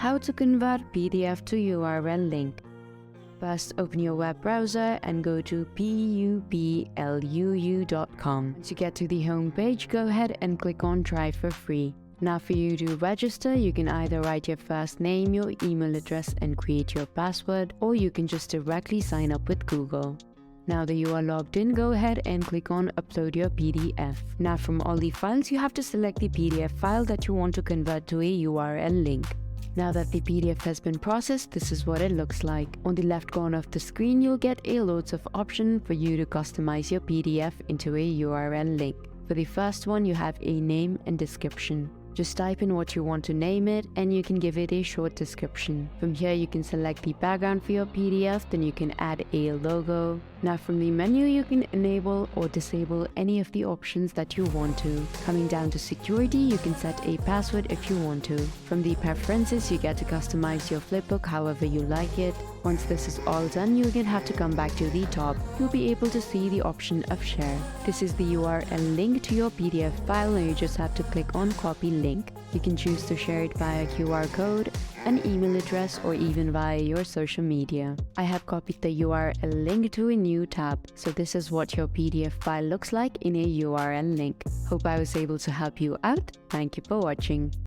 How to convert PDF to URL link. First, open your web browser and go to publu.com. Once you get to the home page, go ahead and click on Try for free. Now for you to register, you can either write your first name, your email address and create your password, or you can just directly sign up with Google. Now that you are logged in, go ahead and click on Upload your PDF. Now from all the files, you have to select the PDF file that you want to convert to a URL link. Now that the PDF has been processed, this is what it looks like. On the left corner of the screen, you'll get a loads of options for you to customize your PDF into a URL link. For the first one, you have a name and description. Just type in what you want to name it and you can give it a short description. From here you can select the background for your PDF, then you can add a logo. Now from the menu you can enable or disable any of the options that you want to. Coming down to security, you can set a password if you want to. From the preferences you get to customize your flipbook however you like it. Once this is all done, you again have to come back to the top. You'll be able to see the option of share. This is the URL link to your PDF file and you just have to click on copy link. You can choose to share it via QR code, an email address or even via your social media. I have copied the URL link to a new tab. So this is what your PDF file looks like in a URL link. Hope I was able to help you out. Thank you for watching.